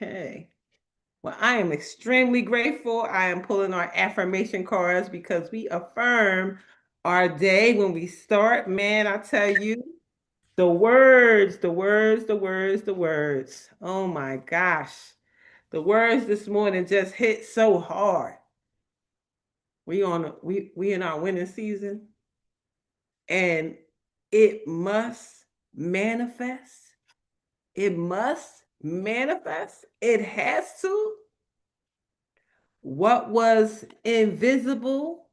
Okay. Well, I am extremely grateful. I am pulling our affirmation cards because we affirm our day when we start. Man, I tell you, the words, the words, the words, the words. Oh my gosh. The words this morning just hit so hard. We in our winning season and it must manifest. It must manifest. It has to. What was invisible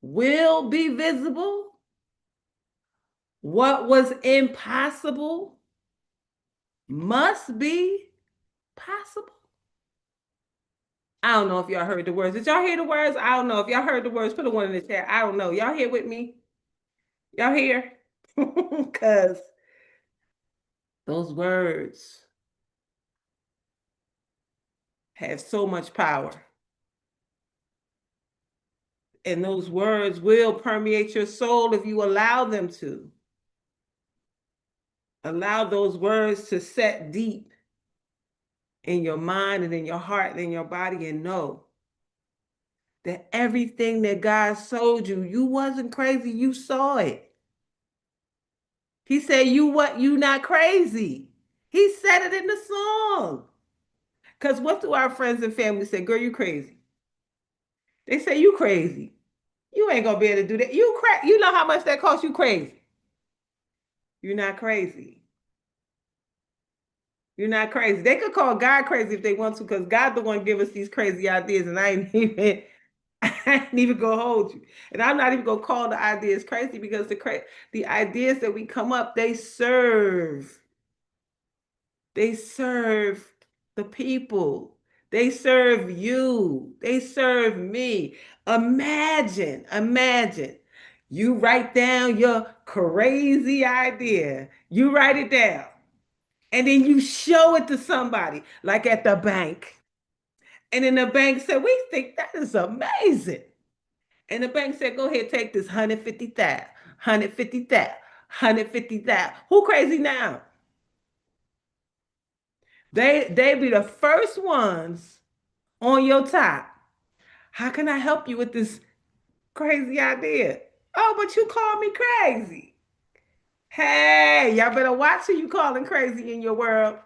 will be visible. What was impossible must be possible. I don't know if y'all heard the words. Did y'all hear the words? I don't know. If y'all heard the words, put a one in the chat. I don't know. Y'all here with me? Y'all here? Because those words have so much power. And those words will permeate your soul if you allow them to. Allow those words to set deep in your mind and in your heart and in your body, and know that everything that God showed you, you wasn't crazy, you saw it. He said, you not crazy. He said it in the song. Because what do our friends and family say? Girl, you crazy. They say you crazy. You ain't gonna be able to do that. You know how much that costs you crazy. You're not crazy. You're not crazy. They could call God crazy if they want to, because God the one give us these crazy ideas, and I ain't even gonna hold you. And I'm not even gonna call the ideas crazy, because the ideas that we come up, they serve the people. They serve you. They serve me. Imagine. You write down your crazy idea. You write it down. And then you show it to somebody, like at the bank. And then the bank said, we think that is amazing. And the bank said, go ahead, take this 150,000, 150,000, 150,000. Who crazy now? They be the first ones on your top. How can I help you with this crazy idea? Oh, but you call me crazy. Hey, y'all better watch who you calling crazy in your world.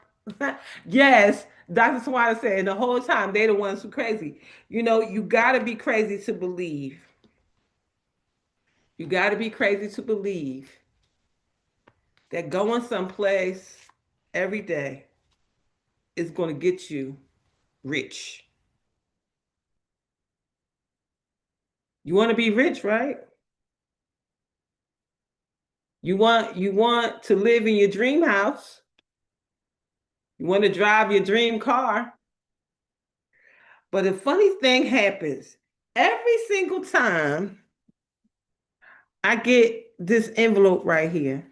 Yes, Dr. Swana said, and the whole time they the ones who crazy. You gotta be crazy to believe. You gotta be crazy to believe that going someplace every day is going to get you rich. You want to be rich, right? You want to live in your dream house. You want to drive your dream car. But a funny thing happens every single time I get this envelope right here.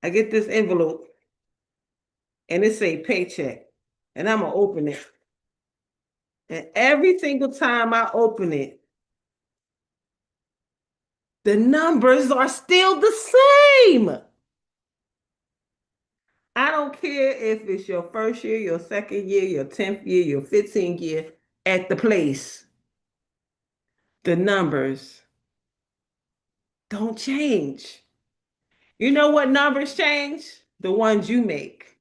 I get this envelope and it say paycheck, and I'm gonna open it. And every single time I open it, the numbers are still the same. I don't care if it's your first year, your second year, your 10th year, your 15th year at the place. The numbers don't change. You know what numbers change? The ones you make,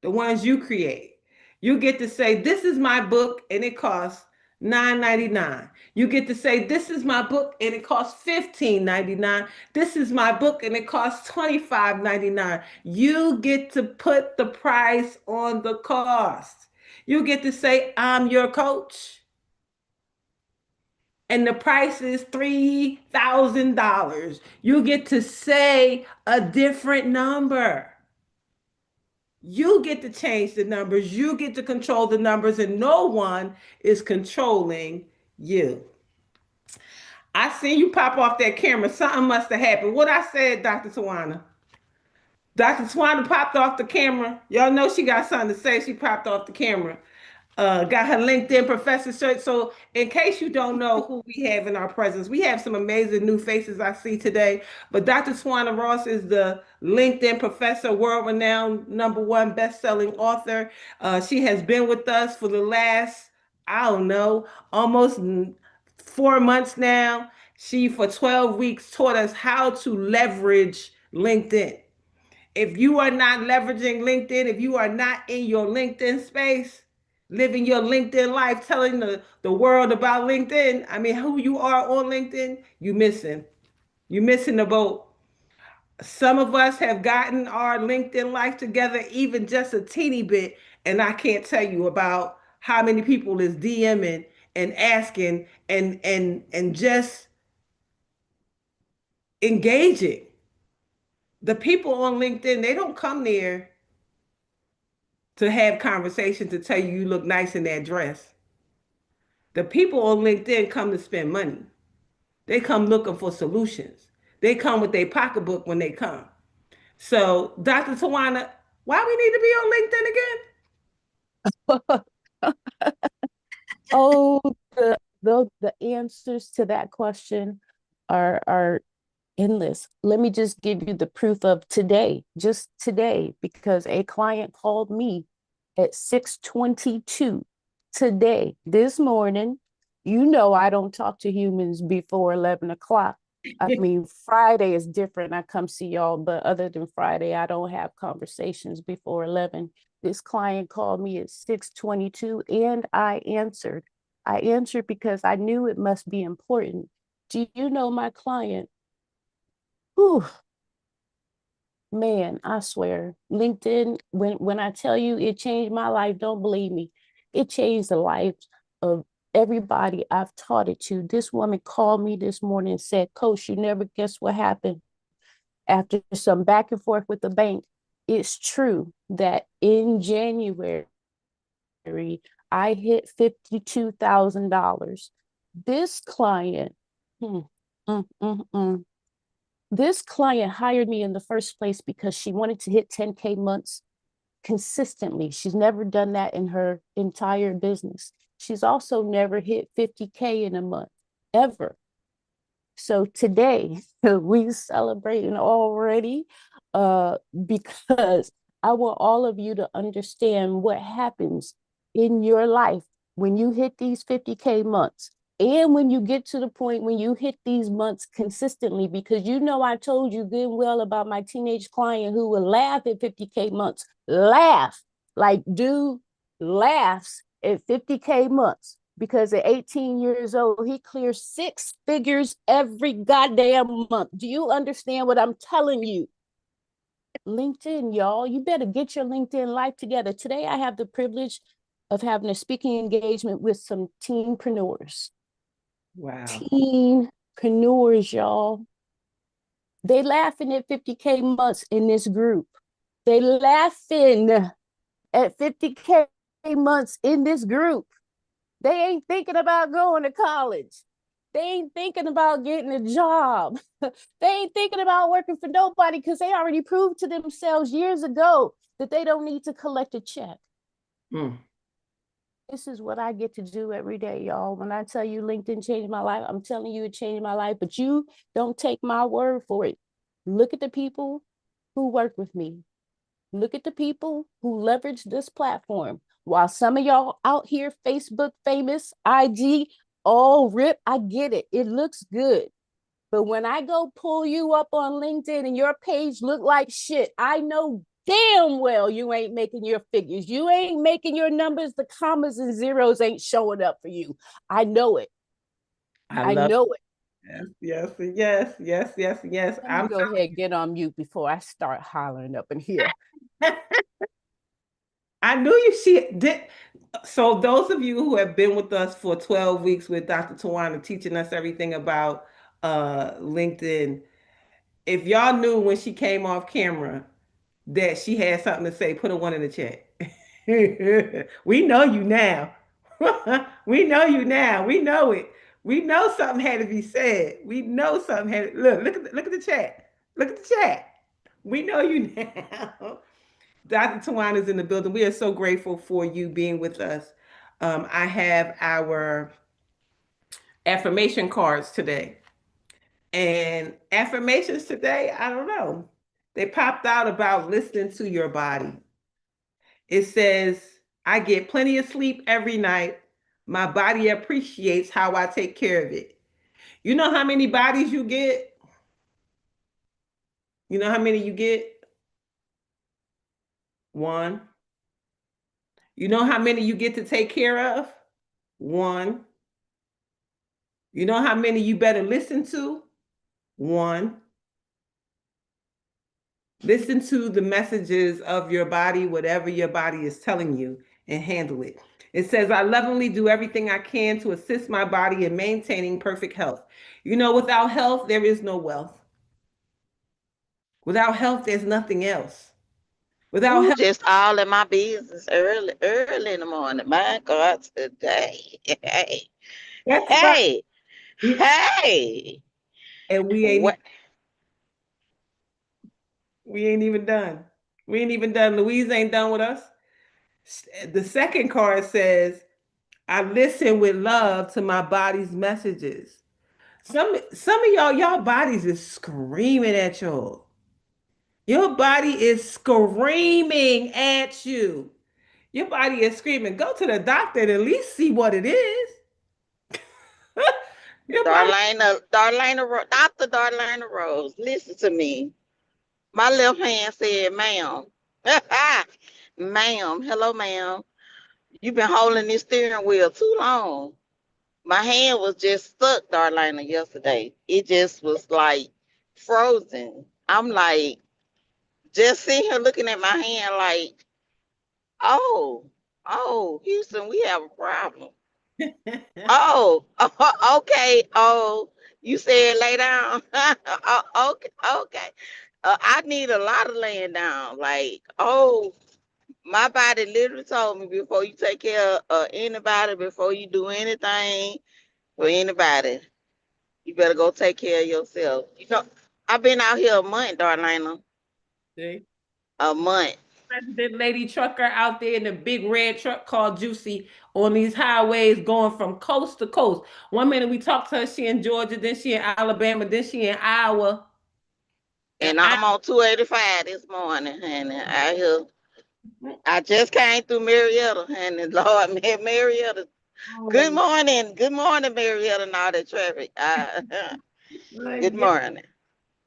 the ones you create. You get to say, this is my book and it costs $9.99. You get to say, this is my book and it costs $15.99. This is my book and it costs $25.99. You get to put the price on the cost. You get to say, I'm your coach. And the price is $3,000. You get to say a different number. You get to change the numbers. You get to control the numbers, and no one is controlling you. I seen you pop off that camera. Something must have happened. What I said, Dr. Tawana? Dr. Tawana popped off the camera. Y'all know she got something to say. She popped off the camera. Got her LinkedIn professor shirt. So, in case you don't know who we have in our presence, we have some amazing new faces I see today. But Dr. Tawana Ross is the LinkedIn professor, world-renowned #1 best-selling author. She has been with us for the last, I don't know, almost 4 months now. She, for 12 weeks, taught us how to leverage LinkedIn. If you are not leveraging LinkedIn, if you are not in your LinkedIn space, living your LinkedIn life, telling the world about LinkedIn, I mean, who you are on LinkedIn, you missing. You're missing the boat. Some of us have gotten our LinkedIn life together, even just a teeny bit, and I can't tell you about how many people is DMing and asking and just engaging. The people on LinkedIn, they don't come there to have conversation to tell you look nice in that dress. The people on LinkedIn come to spend money. They come looking for solutions. They come with their pocketbook when they come. So, Dr. Tawana, why we need to be on LinkedIn again? Oh, the answers to that question are endless. Let me just give you the proof of today, just today, because a client called me at 6:22 today, this morning. You know I don't talk to humans before 11 o'clock. I mean, Friday is different. I come see y'all, but other than Friday, I don't have conversations before 11. This client called me at 6:22 and I answered. I answered because I knew it must be important. Do you know my client? Whew, man, I swear, LinkedIn, when I tell you it changed my life, don't believe me. It changed the life of everybody I've taught it to. This woman called me this morning and said, Coach, you never guess what happened after some back and forth with the bank. It's true that in January, I hit $52,000. This client, hmm, mm, mm, mm, this client hired me in the first place because she wanted to hit 10K months consistently. She's never done that in her entire business. She's also never hit 50K in a month, ever. So today we celebrating already because I want all of you to understand what happens in your life when you hit these 50K months and when you get to the point when you hit these months consistently, because you know I told you good and well about my teenage client who would laugh at 50K months. Laugh. Like dude laughs at 50K months because at 18 years old, he clears 6 figures every goddamn month. Do you understand what I'm telling you? LinkedIn, y'all, you better get your LinkedIn life together. Today, I have the privilege of having a speaking engagement with some teenpreneurs. Wow. Teenpreneurs, y'all. They laughing at 50K months in this group. They laughing at 50K months in this group. They ain't thinking about going to college. They ain't thinking about getting a job. They ain't thinking about working for nobody because they already proved to themselves years ago that they don't need to collect a check. Mm. This is what I get to do every day, y'all. When I tell you LinkedIn changed my life, I'm telling you it changed my life, but you don't take my word for it. Look at the people who work with me. Look at the people who leverage this platform. While some of y'all out here, Facebook famous, IG, all rip, I get it. It looks good. But when I go pull you up on LinkedIn and your page look like shit, I know damn well you ain't making your figures. You ain't making your numbers. The commas and zeros ain't showing up for you. I know it. I I love know it. it. Yes, yes, yes, yes, yes. Let me I'm go ahead and get on mute before I start hollering up in here. I knew you she did. So those of you who have been with us for 12 weeks with Dr. Tawana teaching us everything about LinkedIn, if y'all knew when she came off camera that she had something to say, put a one in the chat. We know you now. We know you now. We know it. We know something had to be said. We know something had look at the chat. Look at the chat. We know you now. Dr. Tawana is in the building. We are so grateful for you being with us. I have our affirmation cards today. And affirmations today, I don't know. They popped out about listening to your body. It says, I get plenty of sleep every night. My body appreciates how I take care of it. You know how many bodies you get? You know how many you get? One. You know how many you get to take care of? One. You know how many you better listen to? One. Listen to the messages of your body, whatever your body is telling you, and handle it. It says, I lovingly do everything I can to assist my body in maintaining perfect health. You know, without health, there is no wealth. Without health, there's nothing else. Without Ooh, health, just all in my business early, early in the morning. My God, today. Hey, that's right. hey, We, hey. and What? we ain't even done. We ain't even done. Louise ain't done with us. The second card says, I listen with love to my body's messages. Some of y'all bodies is screaming at y'all. Your body is screaming at you. Your body is screaming. Go to the doctor and at least see what it is. Your body. Dr. Darlaina Rose, listen to me. My left hand said, ma'am. Ma'am, hello, ma'am. You've been holding this steering wheel too long. My hand was just stuck, Darlena, yesterday. It just was like frozen. I'm like, just sitting here looking at my hand like, oh, oh, Houston, we have a problem. Oh, okay. Oh, you said lay down. Okay, okay. I need a lot of laying down. Like, oh, my body literally told me before you take care of anybody, before you do anything for anybody, you better go take care of yourself. You know, I've been out here a month, Darlena. See? A month. President lady trucker out there in the big red truck called Juicy on these highways going from coast to coast. One minute we talk to her, she in Georgia, then she in Alabama, then she in Iowa. And And I'm on 285 this morning, honey. I just came through Marietta, honey. Lord, Marietta. Good oh, morning. Good morning, Marietta, and all that traffic. Good yeah, morning.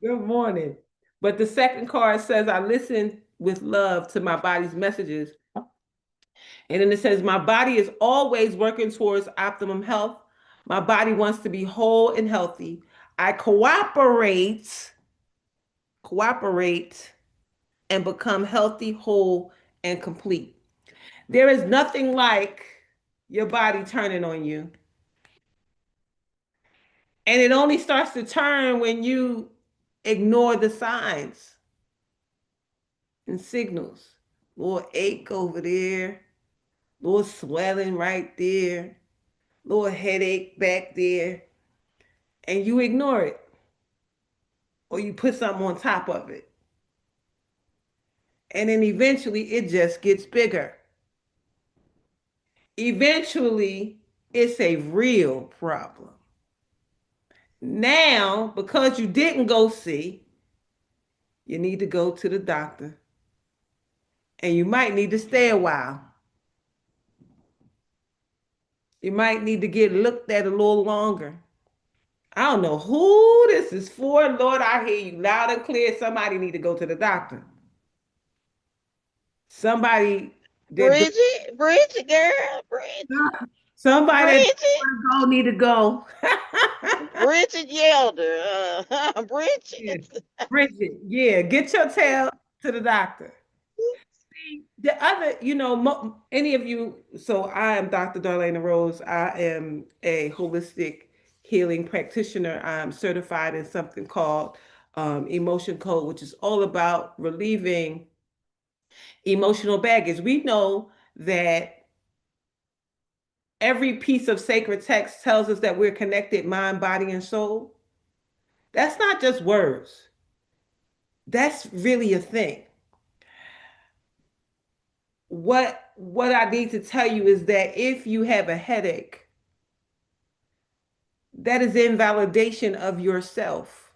good morning. But the second card says, I listen with love to my body's messages. And then it says, my body is always working towards optimum health. My body wants to be whole and healthy. I cooperate, and become healthy, whole, and complete. There is nothing like your body turning on you. And it only starts to turn when you ignore the signs and signals. Little ache over there, little swelling right there, little headache back there, and you ignore it or you put something on top of it. And then eventually it just gets bigger. Eventually, it's a real problem. Now, because you didn't go see, you need to go to the doctor and you might need to stay a while. You might need to get looked at a little longer. I don't know who this is for. Lord, I hear you loud and clear. Somebody need to go to the doctor. Somebody that don't, Bridget, girl, somebody that Bridget, don't want to go need to go. Bridget Yelder, Yeah. Bridget. Bridget, yeah, get your tail to the doctor. The other, any of you, so I am Dr. Darlaina Rose. I am a holistic healing practitioner. I'm certified in something called Emotion Code, which is all about relieving emotional baggage. We know that every piece of sacred text tells us that we're connected mind, body, and soul. That's not just words, that's really a thing. what I need to tell you is that if you have a headache, that is invalidation of yourself.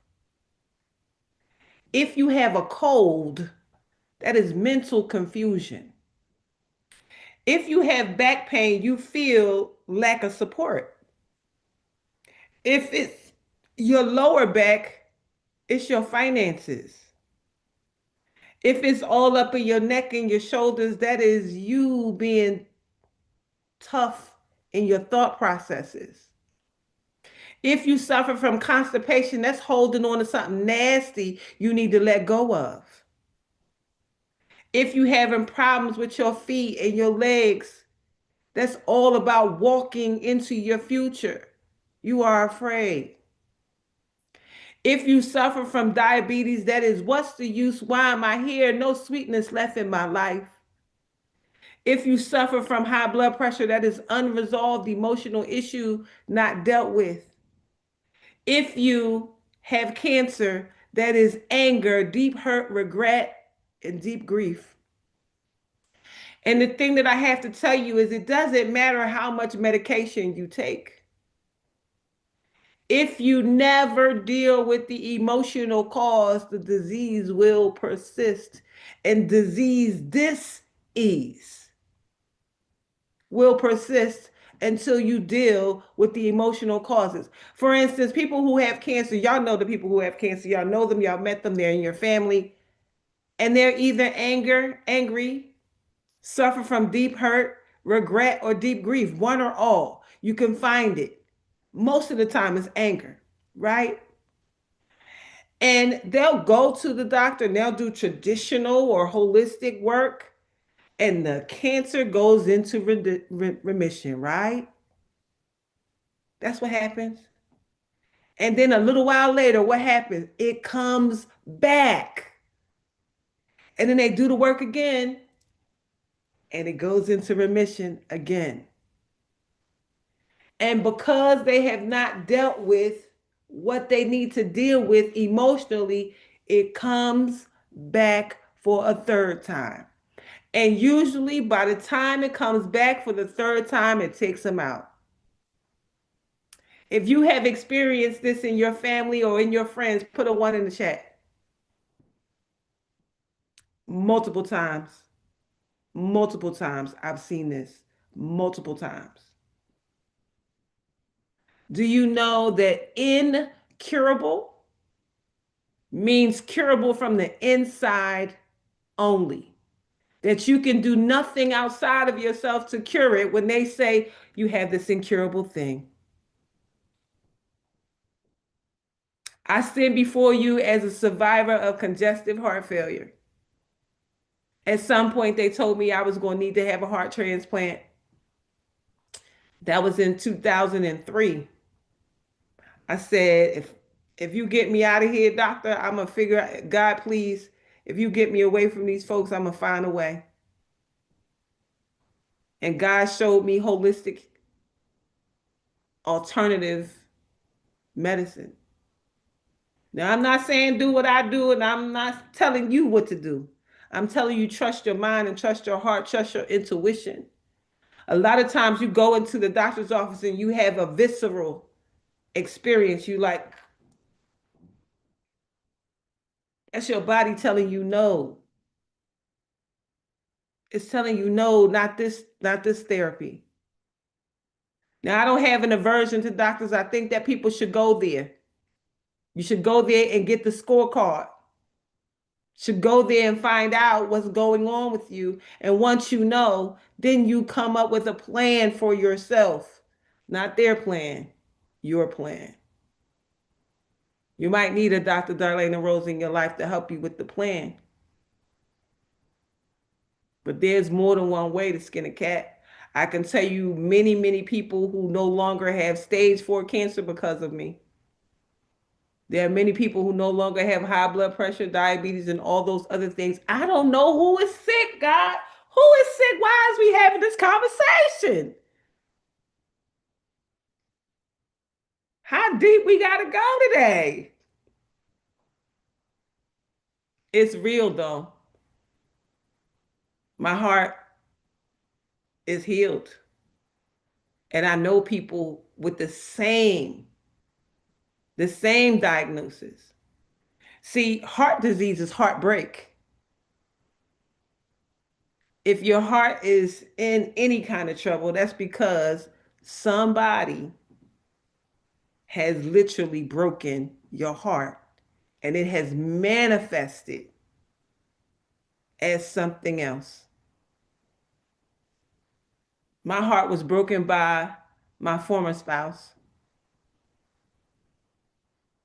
If you have a cold, that is mental confusion. If you have back pain, you feel lack of support. If it's your lower back, it's your finances. If it's all up in your neck and your shoulders, that is you being tough in your thought processes. If you suffer from constipation, that's holding on to something nasty you need to let go of. If you having problems with your feet and your legs, that's all about walking into your future. You are afraid. If you suffer from diabetes, that is, what's the use? Why am I here? No sweetness left in my life. If you suffer from high blood pressure, that is unresolved emotional issue not dealt with. If you have cancer, that is anger, deep hurt, regret, and deep grief. And the thing that I have to tell you is it doesn't matter how much medication you take. If you never deal with the emotional cause, the disease will persist. And disease dis-ease will persist until you deal with the emotional causes. For instance, people who have cancer, y'all know the people who have cancer, y'all know them, y'all met them, they're in your family, and they're either angry, suffer from deep hurt, regret, or deep grief, one or all. You can find it. Most of the time it's anger, right? And they'll go to the doctor and they'll do traditional or holistic work, and the cancer goes into remission, right? That's what happens. And then a little while later, what happens? It comes back. And then they do the work again, and it goes into remission again. And because they have not dealt with what they need to deal with emotionally, it comes back for a third time. And usually by the time it comes back for the third time, it takes them out. If you have experienced this in your family or in your friends, put a one in the chat. Multiple times. Multiple times. I've seen this multiple times. Do you know that incurable means curable from the inside only? That you can do nothing outside of yourself to cure it when they say you have this incurable thing. I stand before you as a survivor of congestive heart failure. At some point, they told me I was going to need to have a heart transplant. That was in 2003. I said, if you get me out of here, doctor, I'm going to figure out, God, please, if you get me away from these folks, I'm going to find a way. And God showed me holistic alternative medicine. Now, I'm not saying do what I do, and I'm not telling you what to do. I'm telling you, trust your mind and trust your heart, trust your intuition. A lot of times you go into the doctor's office and you have a visceral experience. You like, that's your body telling you no. It's telling you no, not this therapy. Now, I don't have an aversion to doctors. I think that people should go there. You should go there and get the scorecard. Should go there and find out what's going on with you. And once you know, then you come up with a plan for yourself, not their plan, your plan. You might need a Dr. Darlaina Rose in your life to help you with the plan. But there's more than one way to skin a cat. I can tell you many, many people who no longer have stage 4 cancer because of me. There are many people who no longer have high blood pressure, diabetes, and all those other things. I don't know who is sick, God. Who is sick? Why is we having this conversation? How deep we got to go today? It's real, though. My heart is healed. And I know people with the same diagnosis. See, heart disease is heartbreak. If your heart is in any kind of trouble, that's because somebody has literally broken your heart and it has manifested as something else. My heart was broken by my former spouse.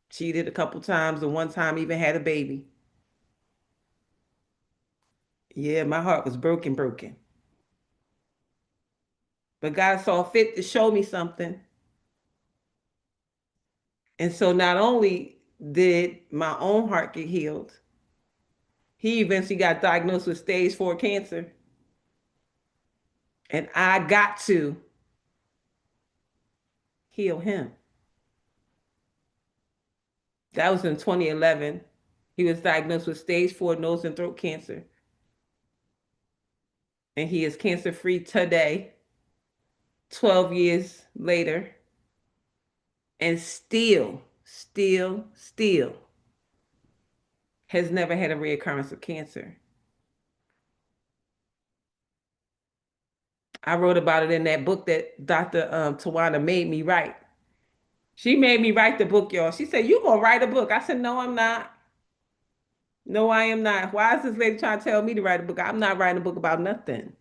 Cheated a couple times, and one time even had a baby. Yeah, my heart was broken, broken. But God saw fit to show me something. And so not only did my own heart get healed, he eventually got diagnosed with stage 4 cancer. And I got to heal him. That was in 2011. He was diagnosed with stage 4 nose and throat cancer. And he is cancer free today, 12 years later. And still has never had a reoccurrence of cancer. I wrote about it in that book that Dr. Tawana made me write. She made me write the book, y'all. She said, "You gonna write a book?" I said, "No, I'm not. No, I am not. Why is this lady trying to tell me to write a book? I'm not writing a book about nothing."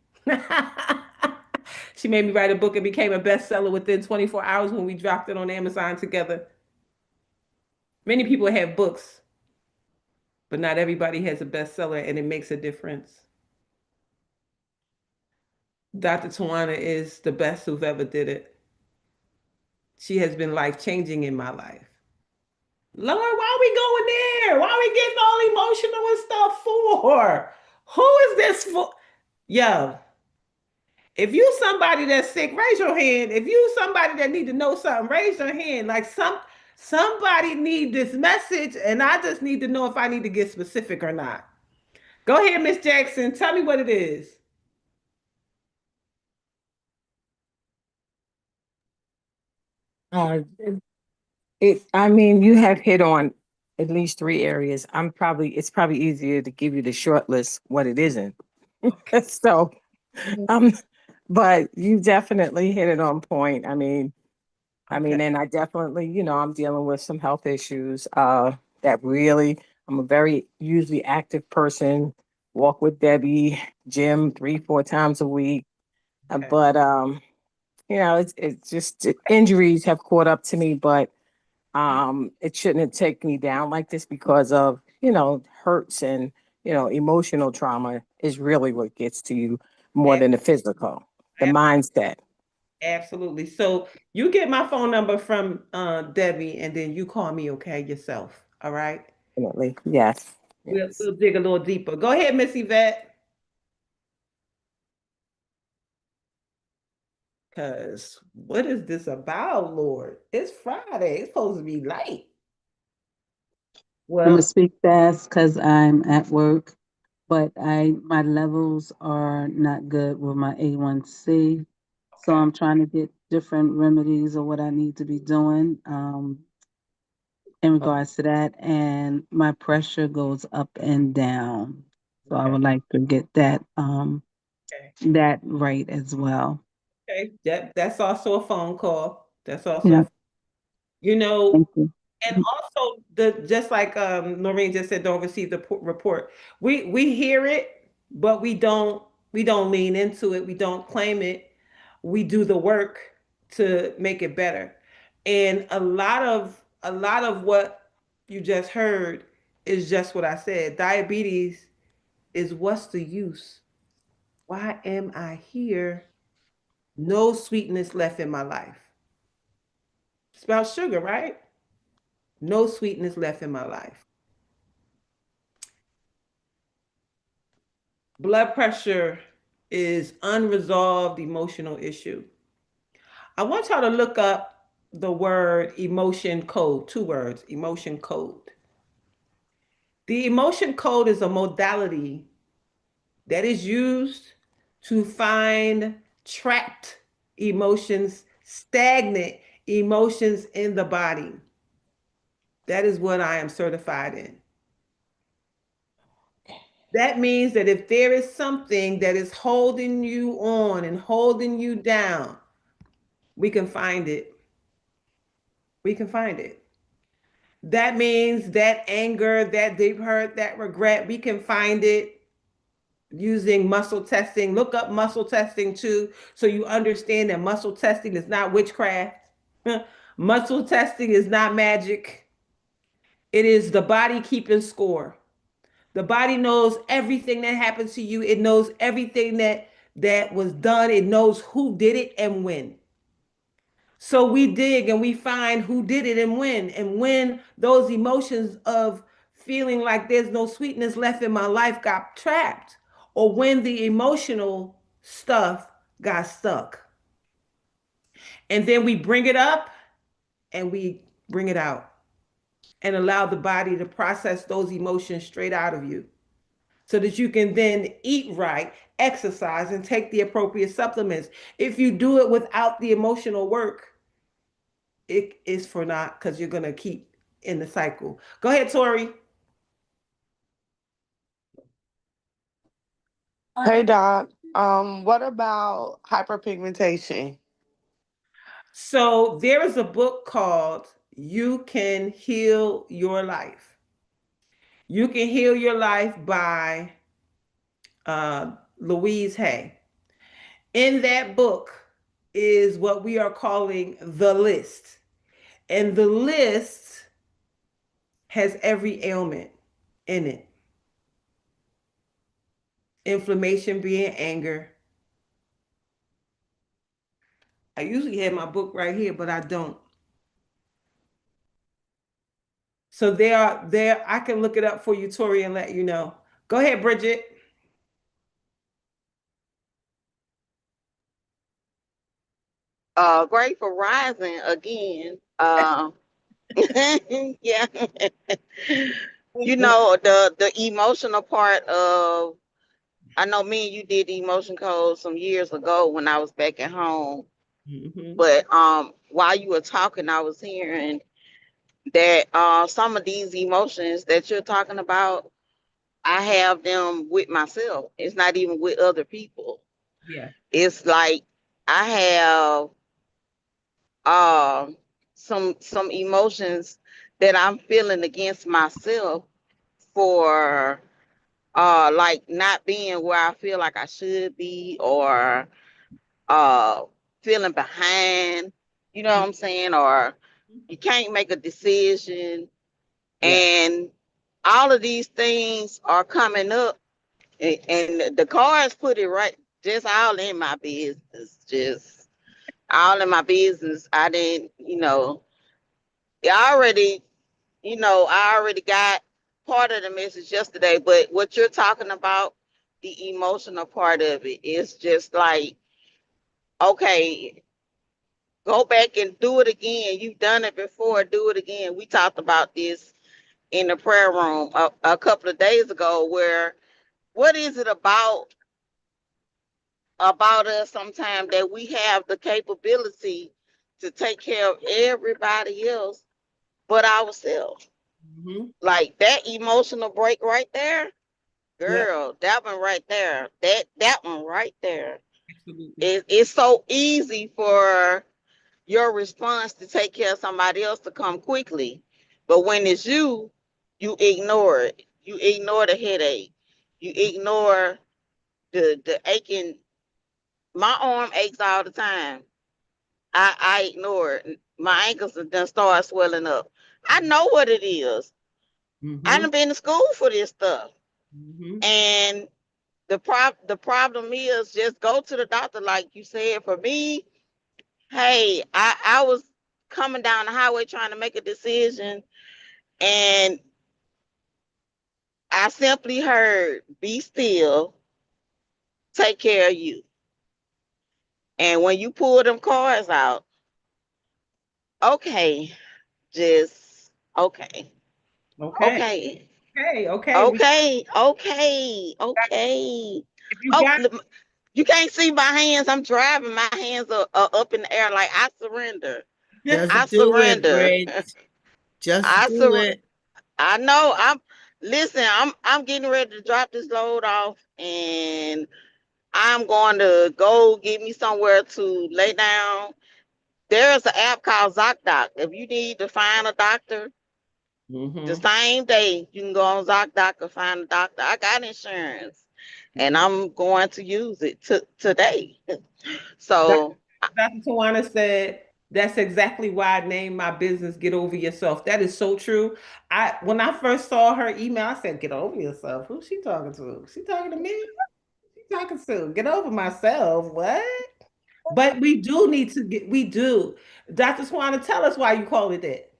She made me write a book. It became a bestseller within 24 hours when we dropped it on Amazon together. Many people have books, but not everybody has a bestseller, and it makes a difference. Dr. Tawana is the best who've ever did it. She has been life-changing in my life. Lord, why are we going there? Why are we getting all emotional and stuff for? Who is this for? Yo, if you somebody that's sick, raise your hand. If you somebody that need to know something, raise your hand. Like somebody need this message, and I just need to know if I need to get specific or not. Go ahead, Miss Jackson. Tell me what it is. Uh, I mean, you have hit on at least three areas. It's probably easier to give you the short list what it isn't. So, um, but you definitely hit it on point. Okay. And I definitely, I'm dealing with some health issues, that really, I'm a very usually active person, walk with Debbie, gym 3, 4 times a week. Okay. But, it's just injuries have caught up to me, but it shouldn't have taken me down like this because of, hurts and, emotional trauma is really what gets to you more than the physical, the mindset. Absolutely. So you get my phone number from Debbie, and then you call me, okay, yourself. All right. Definitely. Yes. We'll, Yes. we'll dig a little deeper. Go ahead, Miss Yvette. Because what is this about, Lord? It's Friday. It's supposed to be light. I'm gonna Well, speak fast because I'm at work, but my levels are not good with my A1C. So okay. I'm trying to get different remedies or what I need to be doing in Okay. regards to that. And my pressure goes up and down. So I Okay. would like to get Okay. that right as well. Okay. That's also a phone call. That's Yeah, also, you know, thank you. and also the just like Noreen just said, don't receive the report. We hear it, but we don't lean into it. We don't claim it. We do the work to make it better. And a lot of what you just heard is just what I said. Diabetes is what's the use? Why am I here? No sweetness left in my life. It's about sugar, right? No sweetness left in my life. Blood pressure is unresolved emotional issue. I want y'all to look up the word emotion code, 2 words, emotion code. The emotion code is a modality that is used to find trapped emotions, stagnant emotions in the body. That is what I am certified in. That means that if there is something that is holding you on and holding you down, we can find it. We can find it. That means that anger, that deep hurt, that regret, we can find it using muscle testing. Look up muscle testing too, so you understand that muscle testing is not witchcraft. Muscle testing is not magic. It is the body keeping score. The body knows everything that happened to you. It knows everything that was done. It knows who did it and when. So we dig and we find who did it and when. And when those emotions of feeling like there's no sweetness left in my life got trapped, or when the emotional stuff got stuck. And then we bring it up and we bring it out and allow the body to process those emotions straight out of you so that you can then eat right, exercise, and take the appropriate supplements. If you do it without the emotional work, it is for naught because you're going to keep in the cycle. Go ahead, Tori. Hey Doc, what about hyperpigmentation? So there is a book called You Can Heal Your Life. You Can Heal Your Life by Louise Hay. In that book is what we are calling the list. And the list has every ailment in it. Inflammation being anger. I usually have my book right here, but I don't. So there, I can look it up for you, Tori, and let you know. Go ahead, Bridget. Grateful rising again. Yeah. You know, the emotional part of, I know me and you did the emotion code some years ago when I was back at home. Mhm. But while you were talking, I was hearing that some of these emotions that you're talking about, I have them with myself. It's not even with other people. Yeah. It's like I have some emotions that I'm feeling against myself for like not being where I feel like I should be, or uh feeling behind, you know what I'm saying, or you can't make a decision, Yeah. and all of these things are coming up, and the cards put it right, just all in my business, just all in my business. I didn't, I already, I already got part of the message yesterday, but what you're talking about, the emotional part of it, is just like, okay, go back and do it again. You've done it before, do it again. We talked about this in the prayer room a couple of days ago, where what is it about us sometimes that we have the capability to take care of everybody else but ourselves? Mhm. Like that emotional break right there, Yeah. girl, that one right there, that one right there. Absolutely. It's so easy for your response to take care of somebody else to come quickly. But when it's you ignore it. You ignore the headache. You ignore the aching. My arm aches all the time. I ignore it. My ankles have done start swelling up. I know what it is. I Mhm. done been to school for this stuff. Mhm. And the problem is, just go to the doctor, like you said. For me, hey, I was coming down the highway trying to make a decision, and I simply heard, "Be still, take care of you." And when you pull them cards out, okay, just okay, Okay. okay, Okay. Okay. okay, okay, okay. If you Oh, got You can't see my hands. I'm driving. My hands are up in the air like I surrender. Just I do it, surrender. Bridge. Just I do sur- it. I know. I'm getting ready to drop this load off, and I'm going to go get me somewhere to lay down. There's an app called ZocDoc. If you need to find a doctor, the Mm-hmm. same day you can go on ZocDoc and find a doctor. I got insurance, and I'm going to use it today. So Dr. Tawana said, that's exactly why I named my business Get Over Yourself. That is so true. When I first saw her email, I said, Get over yourself. Who's she talking to? She talking to me? She talking to get over myself. What? But we do need to we do. Dr. Tawana, tell us why you call it that.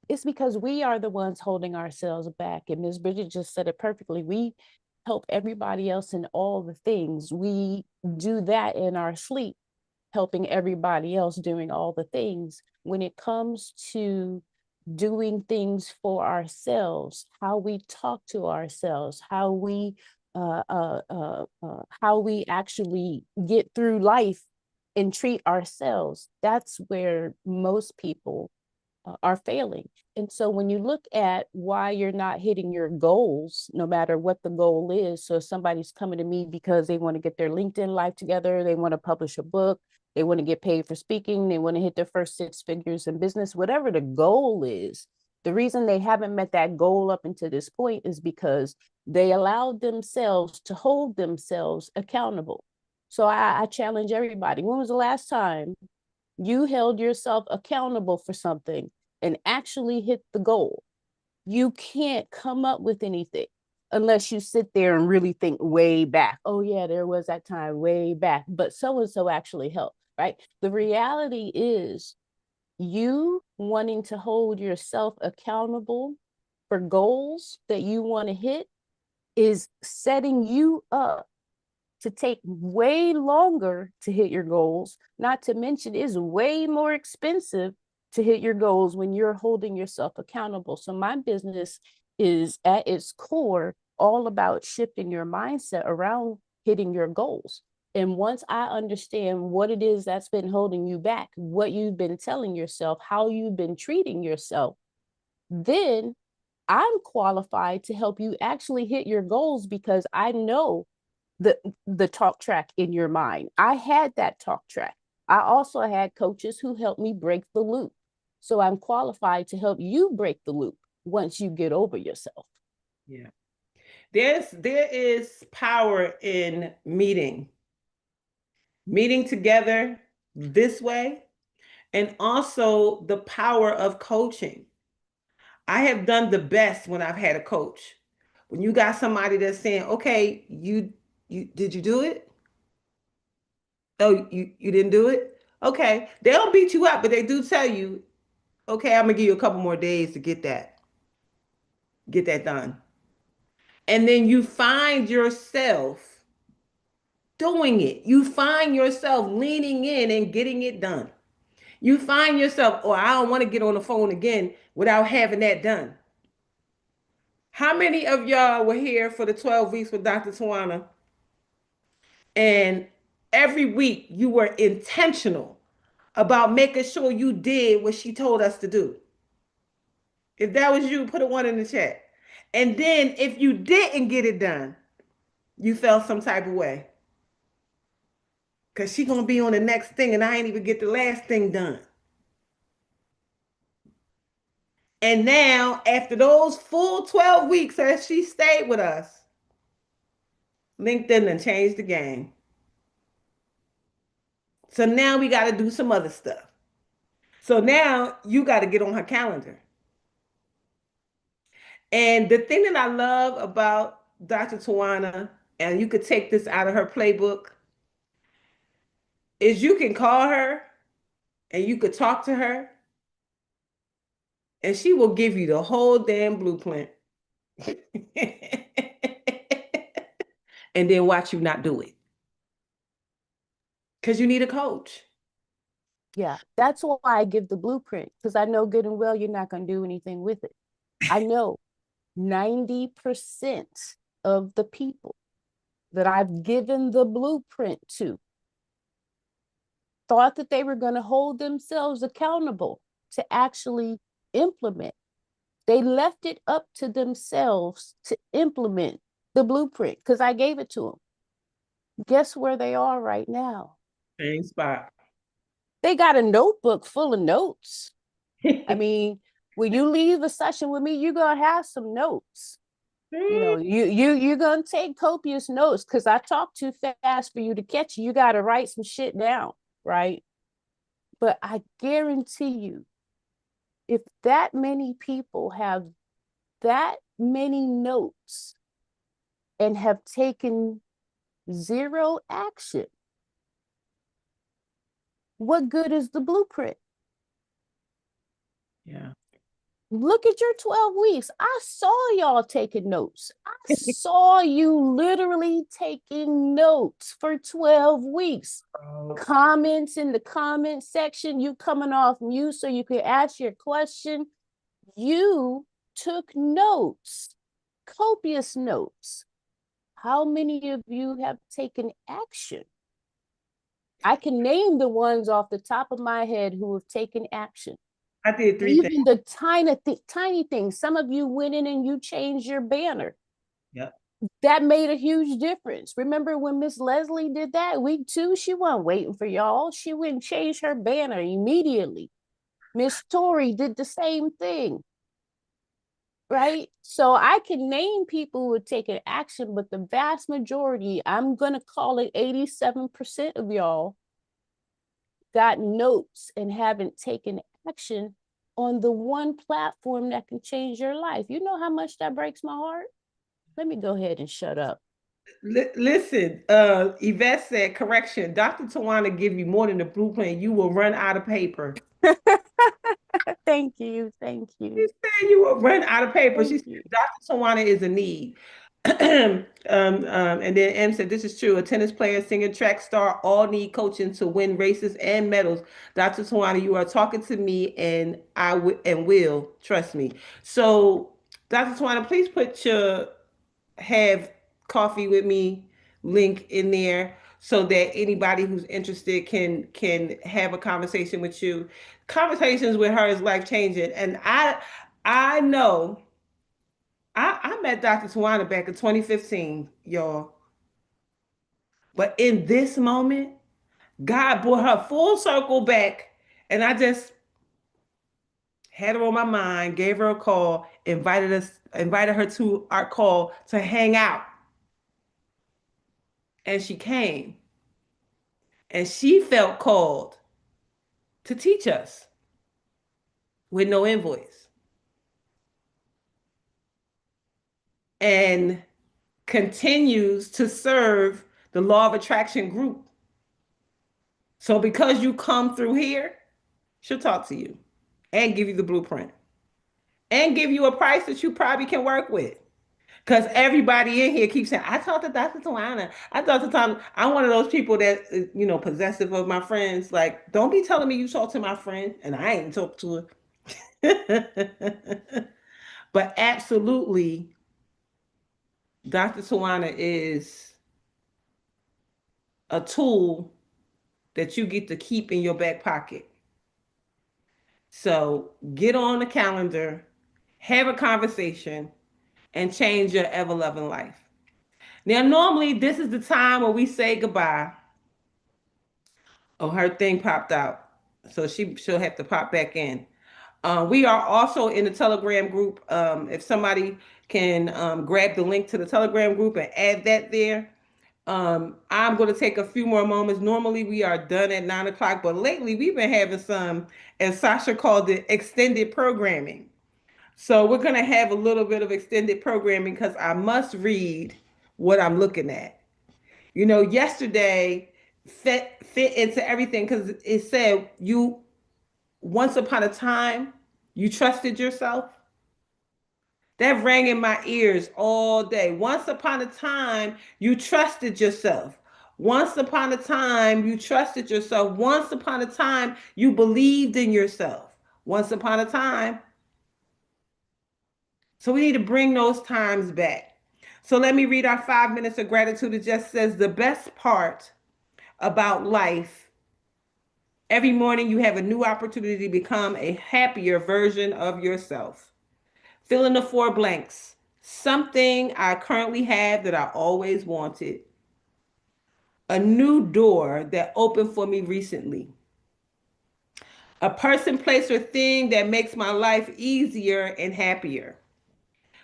It's because we are the ones holding ourselves back. And Ms. Bridget just said it perfectly. We help everybody else in all the things. We do that in our sleep, helping everybody else doing all the things. When it comes to doing things for ourselves, how we talk to ourselves, how we actually get through life and treat ourselves, that's where most people are failing. And so when you look at why you're not hitting your goals, no matter what the goal is, so if somebody's coming to me because they want to get their LinkedIn life together, they want to publish a book, they want to get paid for speaking, they want to hit their first 6 figures in business, whatever the goal is, the reason they haven't met that goal up until this point is because they allowed themselves to hold themselves accountable. So I challenge everybody. When was the last time you held yourself accountable for something and actually hit the goal? You can't come up with anything unless you sit there and really think way back. Oh, yeah, there was that time way back, but so and so actually helped, right? The reality is, you wanting to hold yourself accountable for goals that you want to hit is setting you up to take way longer to hit your goals, not to mention is way more expensive to hit your goals when you're holding yourself accountable. So my business is at its core all about shifting your mindset around hitting your goals. And once I understand what it is that's been holding you back, what you've been telling yourself, how you've been treating yourself, then I'm qualified to help you actually hit your goals because I know the talk track in your mind. I had that talk track. I also had coaches who helped me break the loop. So I'm qualified to help you break the loop once you get over yourself. Yeah. There is power in meeting together this way, and also the power of coaching. I have done the best when I've had a coach. When you got somebody that's saying, okay, you did you do it? Oh, you didn't do it? Okay. They don't beat you up, but they do tell you, okay, I'm gonna give you a couple more days to get that done. And then you find yourself doing it. You find yourself leaning in and getting it done. You find yourself, oh, I don't want to get on the phone again without having that done. How many of y'all were here for the 12 weeks with Dr. Tawana? And every week you were intentional about making sure you did what she told us to do. If that was you, put a one in the chat. And then if you didn't get it done, you felt some type of way. Because she going to be on the next thing and I ain't even get the last thing done. And now, after those full 12 weeks as she stayed with us, LinkedIn done changed the game. So now we got to do some other stuff. So now you got to get on her calendar. And the thing that I love about Dr. Tawana, and you could take this out of her playbook, is you can call her and you could talk to her and she will give you the whole damn blueprint. And then watch you not do it. Because you need a coach. Yeah, that's why I give the blueprint, because I know good and well you're not going to do anything with it. I know 90% of the people that I've given the blueprint to thought that they were going to hold themselves accountable to actually implement. They left it up to themselves to implement the blueprint because I gave it to them. Guess where they are right now? Same spot. They got a notebook full of notes. I mean, when you leave a session with me, you're gonna have some notes. You know, you're gonna take copious notes because I talk too fast for you to catch you. You got to write some shit down, right? But I guarantee you, if that many people have that many notes and have taken zero action, what good is the blueprint? Yeah. Look at your 12 weeks. I saw y'all taking notes. I saw you literally taking notes for 12 weeks. Comments in the comment section, you coming off mute so you could ask your question. You took notes, copious notes. How many of you have taken action? I can name the ones off the top of my head who have taken action. I did 3 Even things. the tiny things. Some of you went in and you changed your banner. Yep. That made a huge difference. Remember when Miss Leslie did that week 2? She wasn't waiting for y'all. She went and changed her banner immediately. Miss Tori did the same thing. Right? So I can name people who have taken action, but the vast majority, I'm going to call it 87% of y'all, got notes and haven't taken action on the one platform that can change your life. You know how much that breaks my heart? Let me go ahead and shut up. Listen, Yvette said, correction, Dr. Tawana give you more than the blueprint. You will run out of paper. Thank you. Thank She you. said you will run out of paper. Thank She said you. Dr. Tawana is a need. And then M said, this is true. A tennis player, singer, track star, all need coaching to win races and medals. Dr. Tawana, you are talking to me and will trust me. So Dr. Tawana, please put your have coffee with me link in there so that anybody who's interested can have a conversation with you. Conversations with her is life changing. And I know I met Dr. Tawana back in 2015, y'all. But in this moment, God brought her full circle back, and I just had her on my mind, gave her a call, invited her to our call to hang out. And she came, and she felt called to teach us with no invoice. And continues to serve the law of attraction group. So because you come through here, she'll talk to you and give you the blueprint and give you a price that you probably can work with. Because everybody in here keeps saying, I talked to Dr. Tawana. I talked to Tom. I'm one of those people that, possessive of my friends. Like, don't be telling me you talked to my friend and I ain't talked to her. But absolutely, Dr. Tawana is a tool that you get to keep in your back pocket. So get on the calendar, have a conversation, and change your ever loving life. Now, normally this is the time when we say goodbye. Oh, her thing popped out. So she'll have to pop back in. We are also in the Telegram group. If somebody can grab the link to the Telegram group and add that there. I'm going to take a few more moments. Normally we are done at 9 o'clock, but lately we've been having some, as Sasha called it, extended programming. So we're going to have a little bit of extended programming because I must read what I'm looking at. Yesterday fit into everything because it said you once upon a time you trusted yourself. That rang in my ears all day. Once upon a time you trusted yourself. Once upon a time you trusted yourself. Once upon a time you believed in yourself. Once upon a time. So we need to bring those times back. So let me read our 5 minutes of gratitude. It just says the best part about life, every morning you have a new opportunity to become a happier version of yourself. Fill in the 4 blanks. Something I currently have that I always wanted. A new door that opened for me recently. A person, place, or thing that makes my life easier and happier.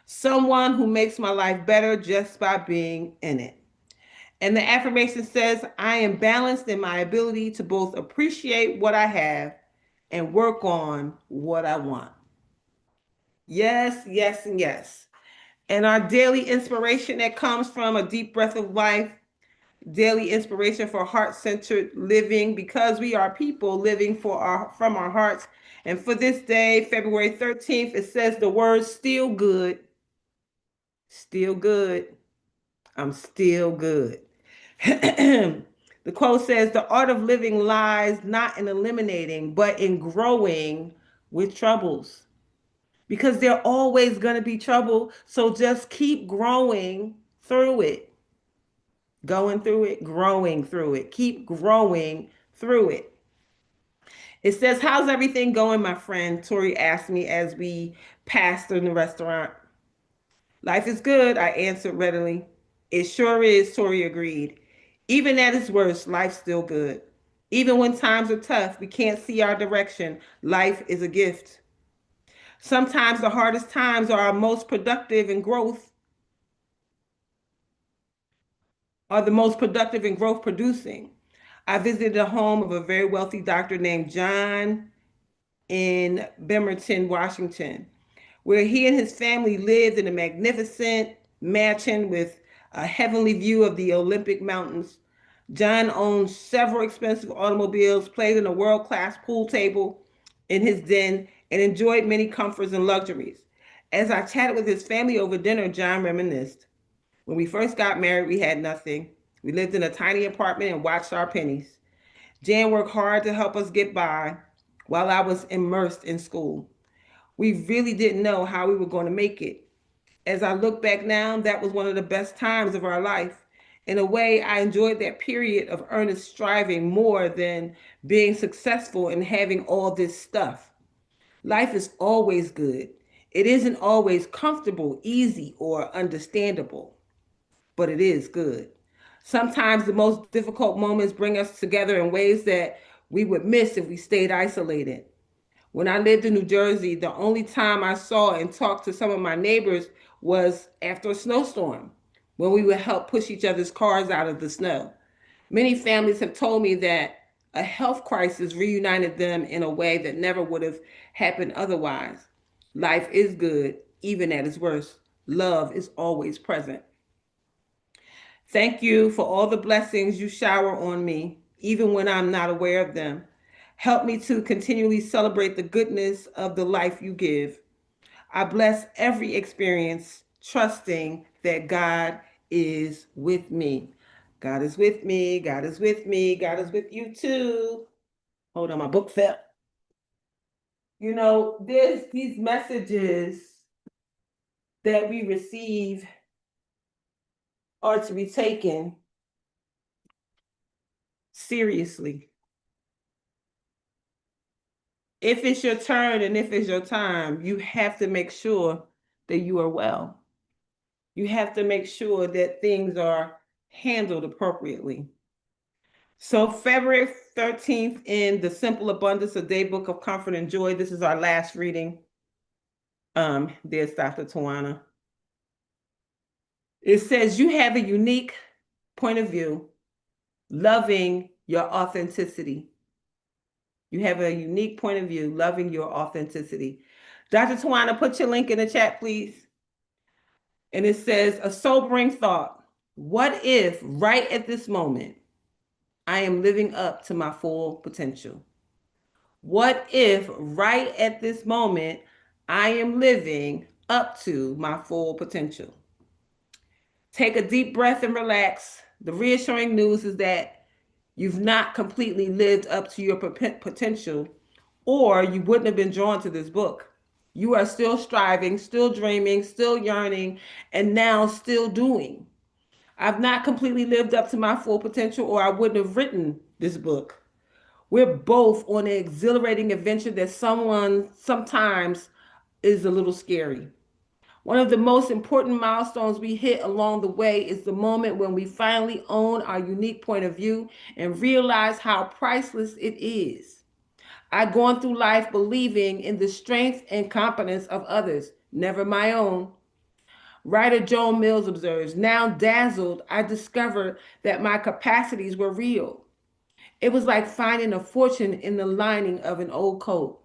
Someone who makes my life better just by being in it. And the affirmation says, I am balanced in my ability to both appreciate what I have and work on what I want. Yes, yes, and yes. And our daily inspiration that comes from a deep breath of life, daily inspiration for heart-centered living, because we are people living from our hearts. And for this day, February 13th, it says the word still good. Still good. I'm still good. The quote says, the art of living lies not in eliminating, but in growing with troubles. Because there always going to be trouble. So just keep growing through it. Going through it, growing through it. Keep growing through it. It says, how's everything going, my friend? Tori asked me as we passed through the restaurant. Life is good, I answered readily. It sure is, Tori agreed. Even at its worst, life's still good. Even when times are tough, we can't see our direction. Life is a gift. Sometimes the hardest times are our most productive and growth, are the most productive and growth producing. I visited the home of a very wealthy doctor named John in Bemerton, Washington, where he and his family lived in a magnificent mansion with a heavenly view of the Olympic Mountains. John owned several expensive automobiles, played in a world-class pool table in his den, and enjoyed many comforts and luxuries. As I chatted with his family over dinner, John reminisced. When we first got married, we had nothing. We lived in a tiny apartment and watched our pennies. Jan worked hard to help us get by while I was immersed in school. We really didn't know how we were going to make it. As I look back now, that was one of the best times of our life. In a way, I enjoyed that period of earnest striving more than being successful and having all this stuff. Life is always good. It isn't always comfortable, easy, or understandable, but it is good. Sometimes the most difficult moments bring us together in ways that we would miss if we stayed isolated. When I lived in New Jersey, the only time I saw and talked to some of my neighbors was after a snowstorm, when we would help push each other's cars out of the snow. Many families have told me that a health crisis reunited them in a way that never would have happened otherwise. Life is good, even at its worst. Love is always present. Thank you for all the blessings you shower on me, even when I'm not aware of them. Help me to continually celebrate the goodness of the life you give. I bless every experience, trusting that God is with me. God is with me. God is with me. God is with you too. Hold on, my book fell. You know, there's these messages that we receive are to be taken seriously. If it's your turn and if it's your time, you have to make sure that you are well. You have to make sure that things are handled appropriately. So February 13th in the Simple Abundance, a Day Book of Comfort and Joy. This is our last reading. There's Dr. Tawana. It says you have a unique point of view, loving your authenticity. You have a unique point of view, loving your authenticity. Dr. Tawana, put your link in the chat, please. And it says, a sobering thought. What if right at this moment, I am living up to my full potential? What if right at this moment, I am living up to my full potential? Take a deep breath and relax. The reassuring news is that you've not completely lived up to your potential, or you wouldn't have been drawn to this book. You are still striving, still dreaming, still yearning, and now still doing. I've not completely lived up to my full potential, or I wouldn't have written this book. We're both on an exhilarating adventure that sometimes is a little scary. One of the most important milestones we hit along the way is the moment when we finally own our unique point of view and realize how priceless it is. I've gone through life believing in the strength and competence of others, never my own. Writer Joan Mills observes, now dazzled, I discovered that my capacities were real. It was like finding a fortune in the lining of an old coat.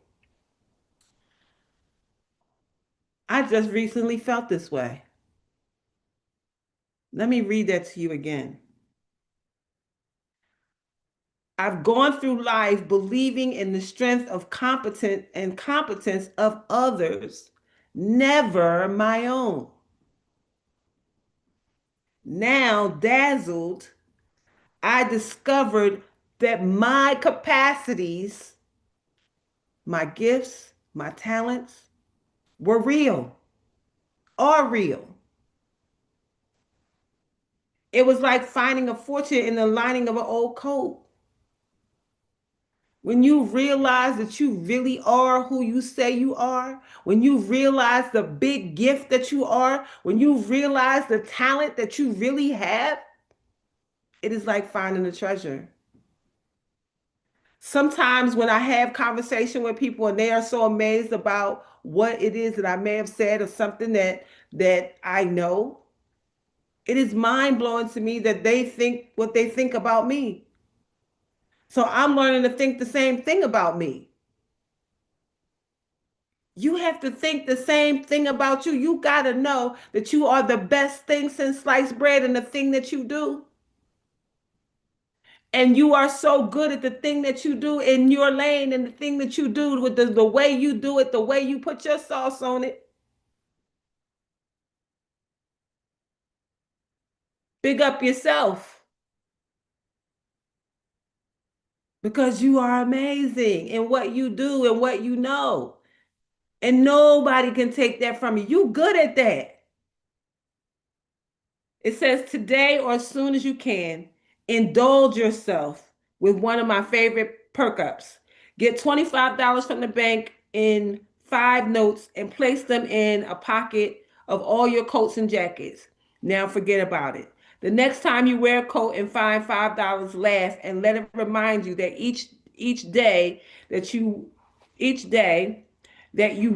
I just recently felt this way. Let me read that to you again. I've gone through life believing in the strength of competence of others, never my own. Now, dazzled, I discovered that my capacities, my gifts, my talents were real, are real. It was like finding a fortune in the lining of an old coat. When you realize that you really are who you say you are, when you realize the big gift that you are, when you realize the talent that you really have, it is like finding a treasure. Sometimes when I have conversation with people and they are so amazed about what it is that I may have said or something that I know, it is mind blowing to me that they think what they think about me. So I'm learning to think the same thing about me. You have to think the same thing about you. You got to know that you are the best thing since sliced bread in the thing that you do. And you are so good at the thing that you do in your lane and the thing that you do with the way you do it, the way you put your sauce on it. Big up yourself because you are amazing in what you do and what you know. And nobody can take that from you. You good at that. It says today or as soon as you can, indulge yourself with one of my favorite perk ups. Get $25 from the bank in 5 notes and place them in a pocket of all your coats and jackets. Now forget about it. The next time you wear a coat and find $5, laugh and let it remind you that each day that you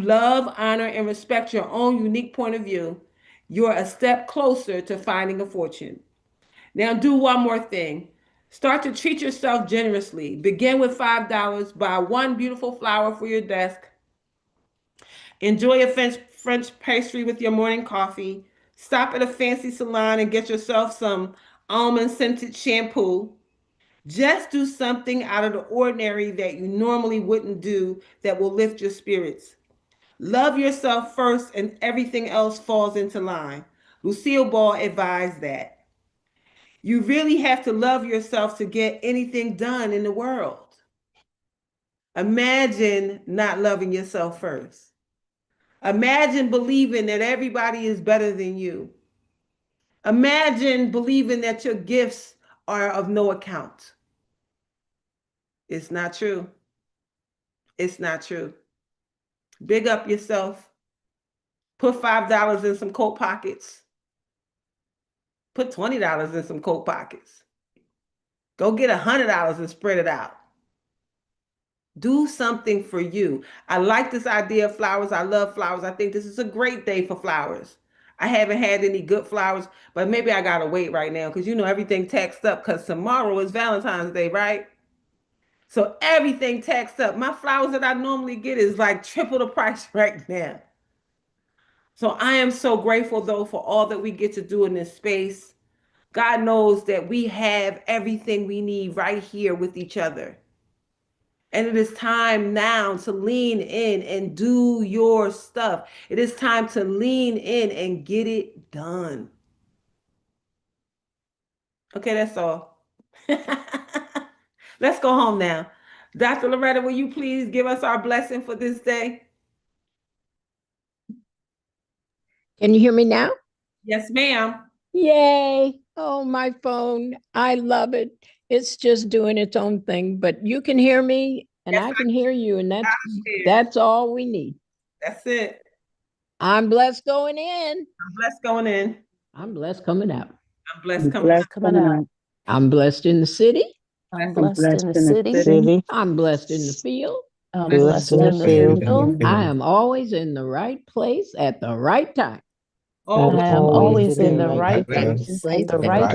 love, honor, and respect your own unique point of view, you're a step closer to finding a fortune. Now, do one more thing. Start to treat yourself generously. Begin with $5. Buy one beautiful flower for your desk. Enjoy a French pastry with your morning coffee. Stop at a fancy salon and get yourself some almond scented shampoo. Just do something out of the ordinary that you normally wouldn't do that will lift your spirits. Love yourself first and everything else falls into line. Lucille Ball advised that. You really have to love yourself to get anything done in the world. Imagine not loving yourself first. Imagine believing that everybody is better than you. Imagine believing that your gifts are of no account. It's not true. It's not true. Big up yourself. Put $5 in some coat pockets. Put $20 in some coat pockets. Go get $100 and spread it out. Do something for you. I like this idea of flowers. I love flowers. I think this is a great day for flowers. I haven't had any good flowers, but maybe I gotta wait right now because everything taxed up because tomorrow is Valentine's Day, right? So everything taxed up. My flowers that I normally get is like triple the price right now. So I am so grateful though for all that we get to do in this space. God knows that we have everything we need right here with each other. And it is time now to lean in and do your stuff. It is time to lean in and get it done. Okay, that's all. Let's go home now. Dr. Loretta, will you please give us our blessing for this day? Can you hear me now? Yes, ma'am. Yay. Oh, my phone. I love it. It's just doing its own thing, but you can hear me and Yes, I can hear you, and hear. that's all we need. That's it. I'm blessed going in. I'm blessed going in. I'm blessed coming out. I'm blessed coming out. Coming out. I'm blessed in the city. I'm blessed in the city. City. I'm blessed in the field. I'm Blessed blessed in the field. I am always in the right place at the right time. Oh, I am always in the right place at the right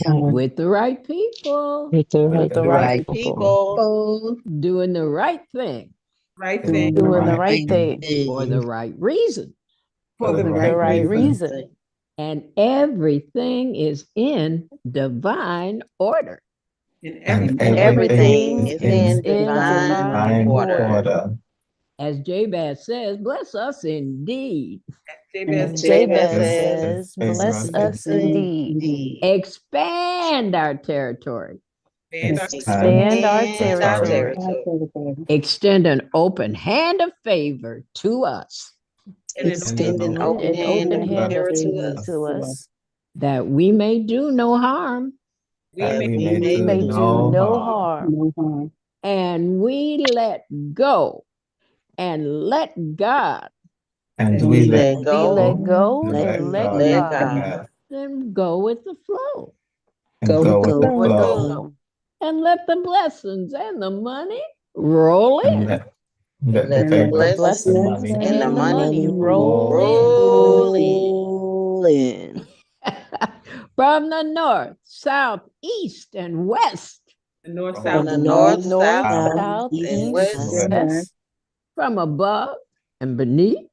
time. With the right people. With the With the right people. Doing the right thing. right thing. Doing the right thing. For the right reason. For the For right the right reason. And everything is in divine order. And Everything is in divine order. As Jabez says, bless us indeed. Jabez Jabez says, bless us indeed. Expand our territory. Expand our territory. Extend an open hand of favor to us. Extend an open hand of favor to us. That we may do no harm. We may We may do no harm. And we let go and let God. And we let We go. let go and let God. Then go with the flow. Go with the With the flow. flow. And let the blessings and the money roll in. Let the blessings and the money roll in. From the north, south, east, and west. the north, From south, the north, North, south, south, east, and east, west. west. From above and beneath.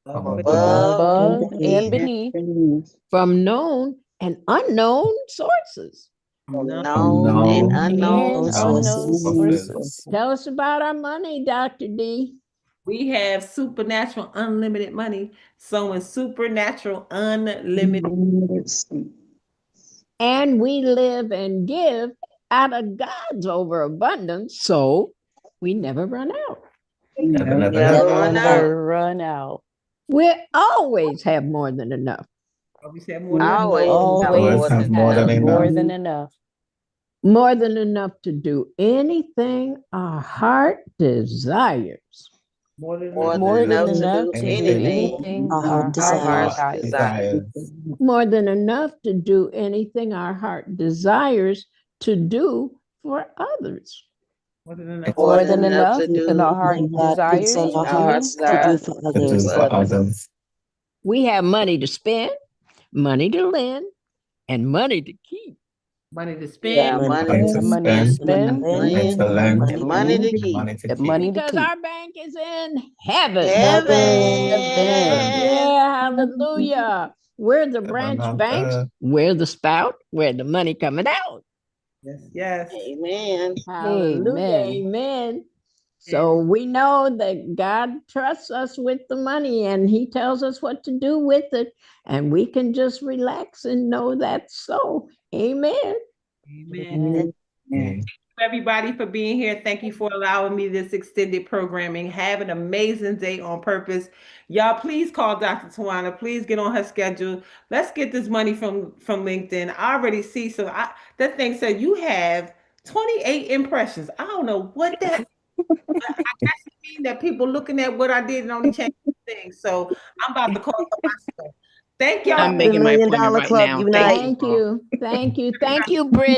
Above And beneath. From known and unknown sources. known and unknown And sources. unknown sources. Tell us about our money, Dr. D. we have supernatural unlimited money. Sowing supernatural unlimited. And we live and give out of God's overabundance, so we never run out. Never run out. Never run out. We always have more than enough. Always have more than Always have more than have more enough. than enough. More than enough to do anything our heart desires. more than More enough. More than enough enough to to do do anything our our heart heart desires. desires. More than enough to do anything our heart desires to do for others. More than enough. More than enough to do than our heart God puts desires on our to hearts do to do for for others. others. We have money to spend, money to lend, and money to keep. Money to Yeah, spend. money to Money to spend, land, and money to keep. and money to Because keep. our bank is in heaven. Heaven. Yeah, hallelujah. We're the branch banks. We're the spout. We're the money coming out. Yes, yes. Amen. Hallelujah. Amen. Amen. So we know that God trusts us with the money and he tells us what to do with it. And we can just relax and know that's so. Amen. Amen. Thank you, everybody, for being here. Thank you for allowing me this extended programming. Have an amazing day on purpose. Y'all, please call Dr. Tawana. Please get on her schedule. Let's get this money from LinkedIn. I already see. So that thing said you have 28 impressions. I don't know what that. I guess it mean that people looking at what I did and only changed things. So I'm about to call for myself. Thank y'all. I'm making my appointment right now. Thank you. Thank you. Thank you. Thank you, Britt.